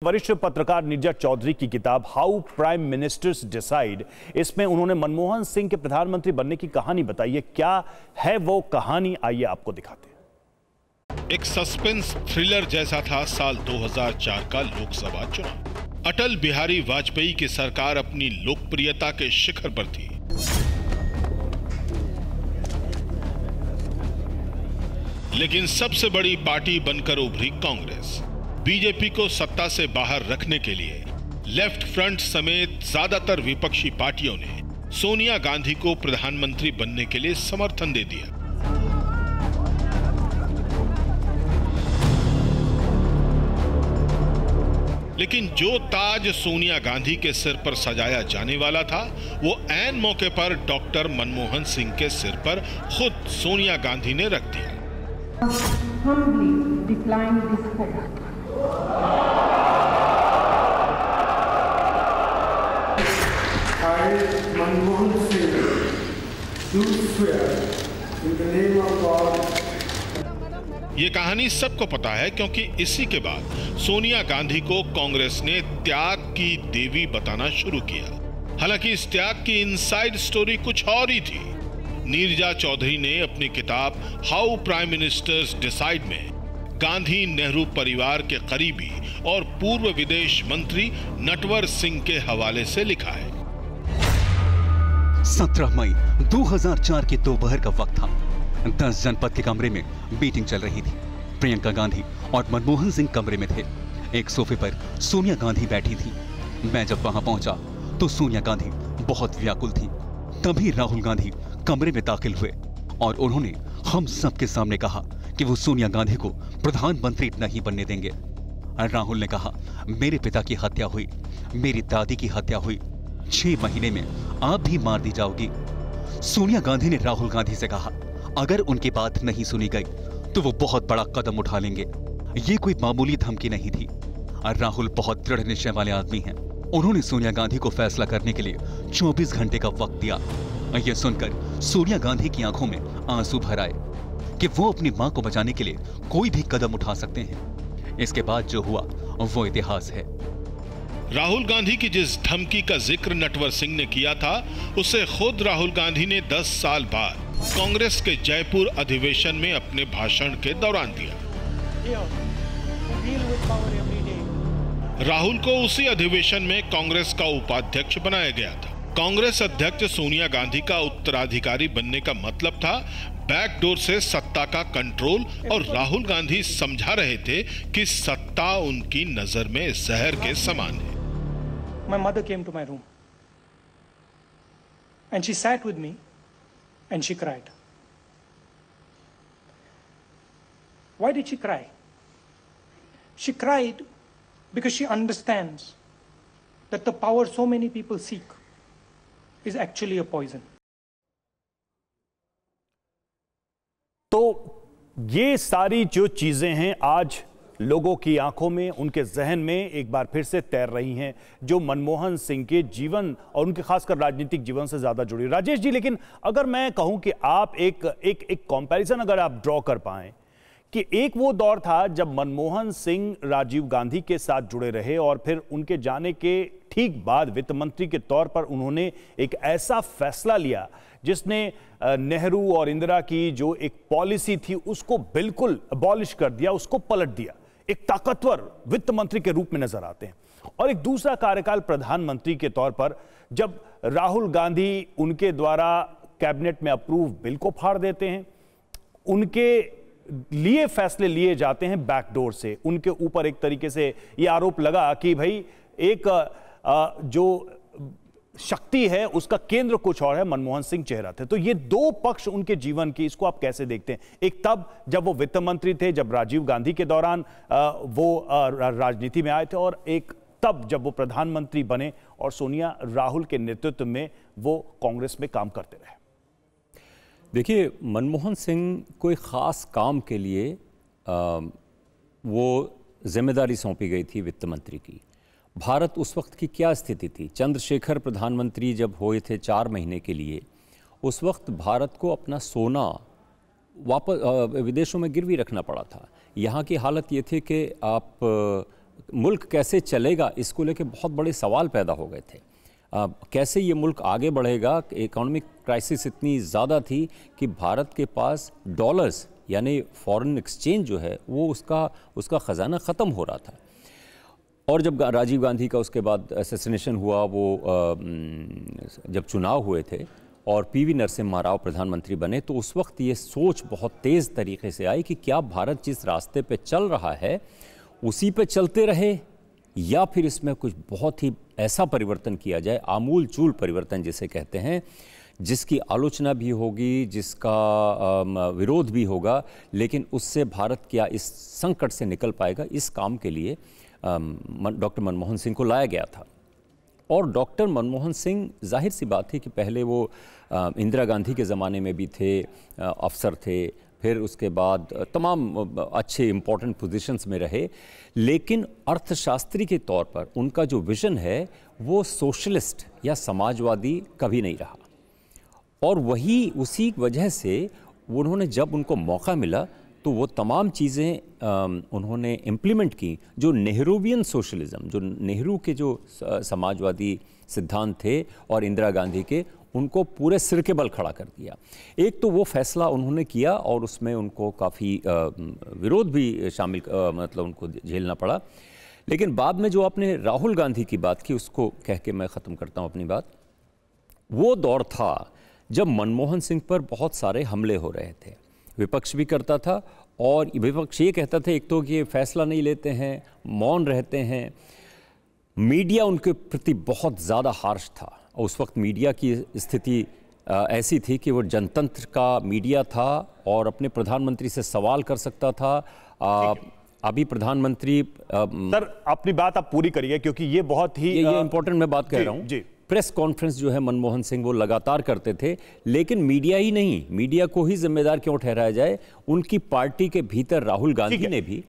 वरिष्ठ पत्रकार नीरजा चौधरी की किताब हाउ प्राइम मिनिस्टर्स डिसाइड, इसमें उन्होंने मनमोहन सिंह के प्रधानमंत्री बनने की कहानी बताई है। क्या है वो कहानी, आइए आपको दिखाते हैं। एक सस्पेंस थ्रिलर जैसा था साल 2004 का लोकसभा चुनाव। अटल बिहारी वाजपेयी की सरकार अपनी लोकप्रियता के शिखर पर थी। लेकिन सबसे बड़ी पार्टी बनकर उभरी कांग्रेस। बीजेपी को सत्ता से बाहर रखने के लिए लेफ्ट फ्रंट समेत ज्यादातर विपक्षी पार्टियों ने सोनिया गांधी को प्रधानमंत्री बनने के लिए समर्थन दे दिया। लेकिन जो ताज सोनिया गांधी के सिर पर सजाया जाने वाला था, वो ऐन मौके पर डॉक्टर मनमोहन सिंह के सिर पर खुद सोनिया गांधी ने रख दिया। ये कहानी सबको पता है, क्योंकि इसी के बाद सोनिया गांधी को कांग्रेस ने त्याग की देवी बताना शुरू किया। हालांकि इस त्याग की इनसाइड स्टोरी कुछ और ही थी। नीरजा चौधरी ने अपनी किताब हाउ प्राइम मिनिस्टर्स डिसाइड में गांधी नेहरू परिवार के करीबी और पूर्व विदेश मंत्री नटवर सिंह के हवाले से लिखा है। 17 मई 2004 की दोपहर का वक्त था। 10 जनपद के कमरे में मीटिंग चल रही थी। प्रियंका गांधी और मनमोहन सिंह कमरे में थे। एक सोफे पर सोनिया गांधी बैठी थी। मैं जब वहां पहुंचा तो सोनिया गांधी बहुत व्याकुल थी। तभी राहुल गांधी कमरे में दाखिल हुए और उन्होंने हम सबके सामने कहा कि वो सोनिया गांधी को प्रधानमंत्री नहीं बनने देंगे। राहुल ने कहा, मेरे पिता की हत्या हुई, मेरी दादी की हत्या हुई, 6 महीने में आप भी मार दी जाओगी। सोनिया गांधी ने राहुल गांधी से कहा, अगर उनकी बात नहीं सुनी गई तो वो बहुत बड़ा कदम उठा लेंगे। ये कोई मामूली धमकी नहीं थी। राहुल बहुत दृढ़ निश्चय वाले आदमी हैं। उन्होंने सोनिया गांधी को फैसला करने के लिए 24 घंटे का वक्त दिया। यह सुनकर सोनिया गांधी की आंखों में आंसू भर आए कि वो अपनी मां को बचाने के लिए कोई भी कदम उठा सकते हैं। इसके बाद जो हुआ वो इतिहास है। राहुल गांधी की जिस धमकी का जिक्र नटवर सिंह ने किया था, उसे खुद राहुल गांधी ने 10 साल बाद कांग्रेस के जयपुर अधिवेशन में अपने भाषण के दौरान दिया। राहुल को उसी अधिवेशन में कांग्रेस का उपाध्यक्ष बनाया गया था। कांग्रेस अध्यक्ष सोनिया गांधी का उत्तराधिकारी बनने का मतलब था बैकडोर से सत्ता का कंट्रोल, और राहुल गांधी समझा रहे थे कि सत्ता उनकी नजर में जहर के समान है। My mother came to my room and she sat with me and she cried. Why did she cry? She cried because she understands that the power so many people seek is actually a poison. तो ये सारी जो चीजें हैं आज लोगों की आंखों में, उनके जहन में एक बार फिर से तैर रही हैं, जो मनमोहन सिंह के जीवन और उनके खासकर राजनीतिक जीवन से ज्यादा जुड़ी। राजेश जी, लेकिन अगर मैं कहूं कि आप एक कंपैरिजन अगर आप ड्रॉ कर पाएं कि एक वो दौर था जब मनमोहन सिंह राजीव गांधी के साथ जुड़े रहे और फिर उनके जाने के ठीक बाद वित्त मंत्री के तौर पर उन्होंने एक ऐसा फैसला लिया जिसने नेहरू और इंदिरा की जो एक पॉलिसी थी उसको बिल्कुल अबॉलिश कर दिया, उसको पलट दिया। एक ताकतवर वित्त मंत्री के रूप में नजर आते हैं। और एक दूसरा कार्यकाल प्रधानमंत्री के तौर पर जब राहुल गांधी उनके द्वारा कैबिनेट में अप्रूव बिल को फाड़ देते हैं, उनके लिए फैसले लिए जाते हैं बैकडोर से। उनके ऊपर एक तरीके से यह आरोप लगा कि भाई एक जो शक्ति है उसका केंद्र कुछ और है, मनमोहन सिंह चेहरा थे। तो ये दो पक्ष उनके जीवन की, इसको आप कैसे देखते हैं? एक तब जब वो वित्त मंत्री थे, जब राजीव गांधी के दौरान वो राजनीति में आए थे, और एक तब जब वो प्रधानमंत्री बने और सोनिया राहुल के नेतृत्व में वो कांग्रेस में काम करते रहे। देखिए, मनमोहन सिंह कोई ख़ास काम के लिए वो जिम्मेदारी सौंपी गई थी वित्त मंत्री की। भारत उस वक्त की क्या स्थिति थी? चंद्रशेखर प्रधानमंत्री जब हुए थे 4 महीने के लिए, उस वक्त भारत को अपना सोना वापस विदेशों में गिरवी रखना पड़ा था। यहाँ की हालत ये थी कि आप मुल्क कैसे चलेगा इसको लेके बहुत बड़े सवाल पैदा हो गए थे। कैसे ये मुल्क आगे बढ़ेगा। इकोनॉमिक क्राइसिस इतनी ज़्यादा थी कि भारत के पास डॉलर्स यानी फॉरेन एक्सचेंज जो है वो उसका ख़जाना ख़त्म हो रहा था। और जब राजीव गांधी का उसके बाद असैसिनेशन हुआ, वो जब चुनाव हुए थे और पीवी नरसिम्हा राव प्रधानमंत्री बने, तो उस वक्त ये सोच बहुत तेज़ तरीके से आई कि क्या भारत जिस रास्ते पे चल रहा है उसी पे चलते रहे या फिर इसमें कुछ बहुत ही ऐसा परिवर्तन किया जाए, आमूल चूल परिवर्तन जिसे कहते हैं, जिसकी आलोचना भी होगी, जिसका विरोध भी होगा, लेकिन उससे भारत क्या इस संकट से निकल पाएगा। इस काम के लिए डॉक्टर मनमोहन सिंह को लाया गया था। और डॉक्टर मनमोहन सिंह, जाहिर सी बात थी कि पहले वो इंदिरा गांधी के ज़माने में भी थे, अफसर थे, फिर उसके बाद तमाम अच्छे इम्पोर्टेंट पोजीशंस में रहे, लेकिन अर्थशास्त्री के तौर पर उनका जो विज़न है वो सोशलिस्ट या समाजवादी कभी नहीं रहा। और वही उसी वजह से उन्होंने, जब उनको मौका मिला तो वो तमाम चीज़ें उन्होंने इम्प्लीमेंट की जो नेहरूवियन सोशलिज़म, जो नेहरू के जो समाजवादी सिद्धांत थे और इंदिरा गांधी के, उनको पूरे सिर के बल खड़ा कर दिया। एक तो वो फैसला उन्होंने किया और उसमें उनको काफ़ी विरोध भी शामिल मतलब उनको झेलना पड़ा। लेकिन बाद में जो आपने राहुल गांधी की बात की, उसको कह के मैं ख़त्म करता हूँ अपनी बात। वो दौर था जब मनमोहन सिंह पर बहुत सारे हमले हो रहे थे, विपक्ष भी करता था और विपक्ष ये कहता था एक तो कि ये फैसला नहीं लेते हैं, मौन रहते हैं। मीडिया उनके प्रति बहुत ज़्यादा हार्श था। उस वक्त मीडिया की स्थिति ऐसी थी कि वो जनतंत्र का मीडिया था और अपने प्रधानमंत्री से सवाल कर सकता था। अभी प्रधानमंत्री सर अपनी बात आप पूरी करिए क्योंकि ये बहुत ही ये इंपॉर्टेंट मैं बात कह रहा हूँ। प्रेस कॉन्फ्रेंस जो है मनमोहन सिंह वो लगातार करते थे, लेकिन मीडिया ही नहीं, मीडिया को ही जिम्मेदार क्यों ठहराया जाए, उनकी पार्टी के भीतर राहुल गांधी ने भी